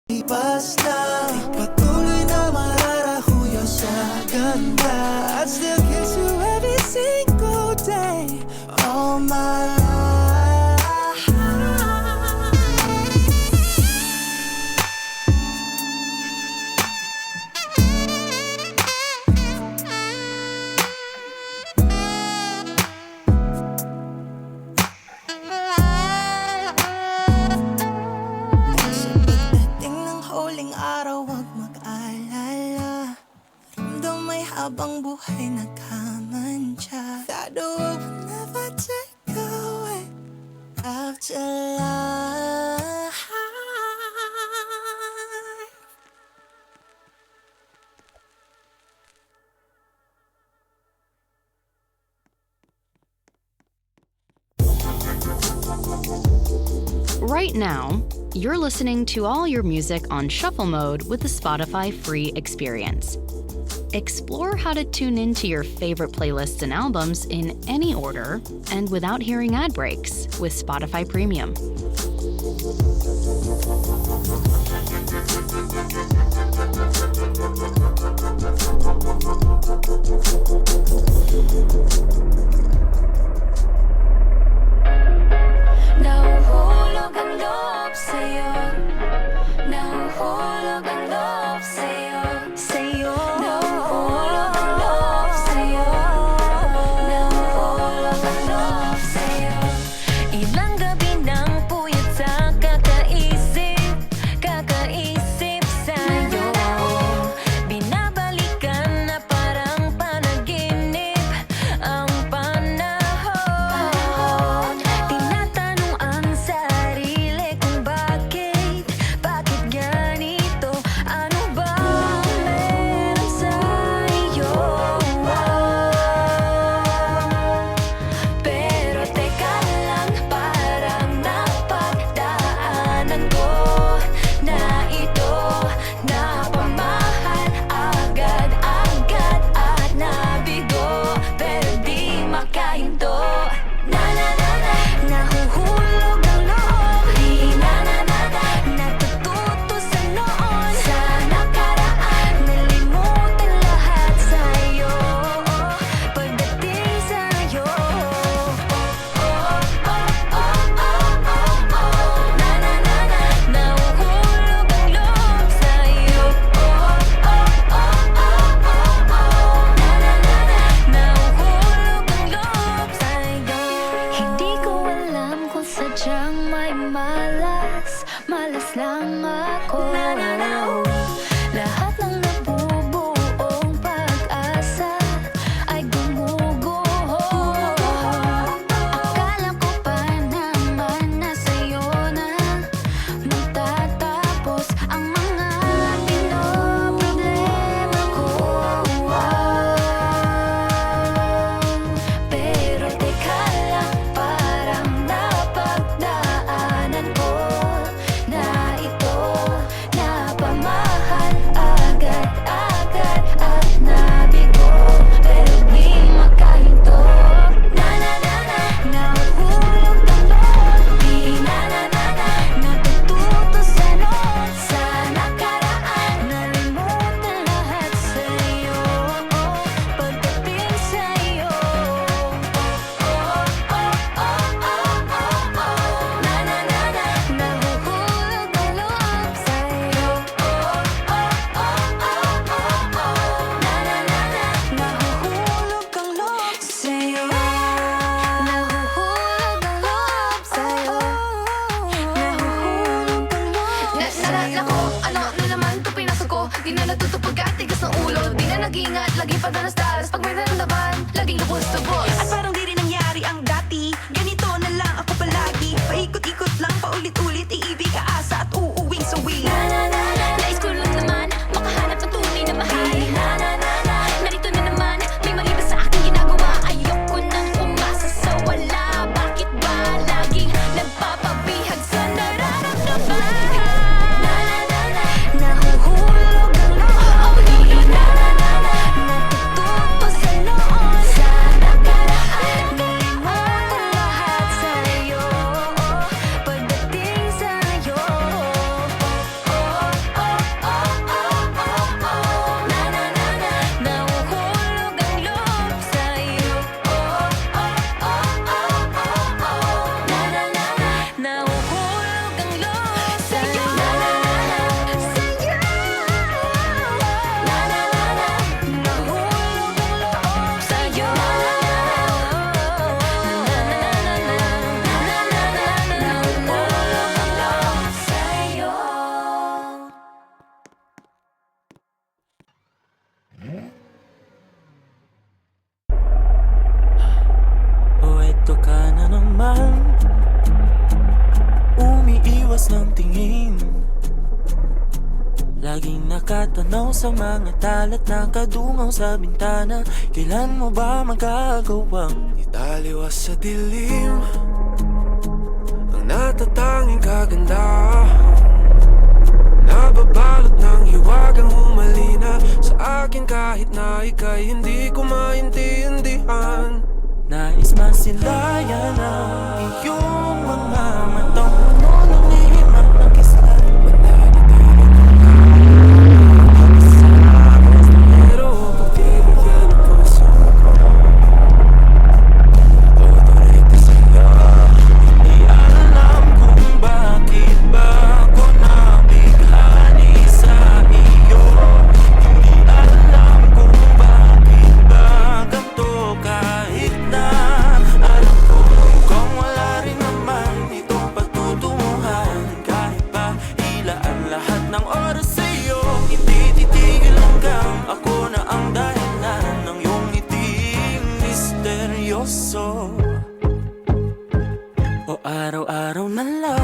Basta ipatuloy na mararahuyo sa ganda. I'd still kiss you every single day, all my life. Habang buhay nagkamantya, that the world will never take away after life. Right now, you're listening to all your music on shuffle mode with the Spotify free experience. Explore how to tune into your favorite playlists and albums in any order and without hearing ad breaks with Spotify Premium. Nahuhulog ang loob sa'yo. Nahuhulog ang loob sa'yo. Nahuhulog ang loob sa'yo. Nahuhulog ang loob sa'yo. Ilang gabi nang puyat sa kakaisip sa'yo. Binabalikan na parang panaginip ang panahon. Tinatanong ang sarili kung bakit ganito? Ano ba meron sa'yo? Pero teka lang, parang napagdaanan ko na ito. Napamahal agad-agad at nabigo, pero di makahinto. Nahuhulog ang loob. Natututo sa noon, sa nakaraan. Nalimutan lahat sa'yo, pagdating sa'yo. Nahuhulog ang loob sa'yo. Nahuhulog ang loob sa'yo. Hindi ko alam kung sadyang may malas lang ako. Lahat ng nabubuong pag-asa ay gumuguho. Akala ko pa naman na sa'yo na magtatapos ang mga pinoproblema ko. Pero teka lang, parang napagdaanan ko na ito. Napamahal agad-agad at nabigo, pero di makahinto. Nahuhulog ang loob. Natututo sa noon, sa nakaraan. Nalimutan lahat sa'yo, pagdating sa'yo. Nahuhulog ang loob sa'yo. Nahuhulog ang loob sa'yo. Nahuhulog ang loob sa'yo. Nahuhulog ang loob sa'yo. Nako, ano na naman ito pinasok ko? Di na natutupag at tigas ng ulo. Di na nag-ingat, lagi pa danas-daras. Pag may naramdaman, laging lubos-lubos. At parang di rin nangyari ang dati. Ganito na lang ako palagi. Paikot-ikot lang, paulit-ulit. Iibig, aasa at uuwing sawi. Nais ko lang naman makahanap ng tunay na mahal. Narito na naman, may mali ba sa aking ginagawa? Ayoko nang umasa sa wala. Bakit ba laging nagpapabihag sa nararamdaman? Nahuhulog ang loob. Natututo sa noon, sa nakaraan. Nalimutan lahat sa'yo, pagdating sa'yo. tingin. Laging nakatanaw sa mga talat na kadungaw sa bintana. Kailan mo ba magagawang italiwas sa dilim ang natatanging kagandahan? Nababalot ng hiwagang humalina sa akin kahit na ika'y hindi ko maintindihan. Nais masilayan ang iyong mga matang puno ng lihim at ng kislan. Mananatiling pero pagbibigyan ang puso ko tutuloy sa'yo. Hindi alam kung bakit ba ako nabighani sa iyo. Hindi alam kung bakit ba ganito kahit na alam ko mukhang wala rin naman itong patutunguhan. Kahit pa hilaan lahat ng oras sa'yo, hindi titigil hanggang ako na ang dahilan ng iyong ngiting misteryoso. O araw-araw na lang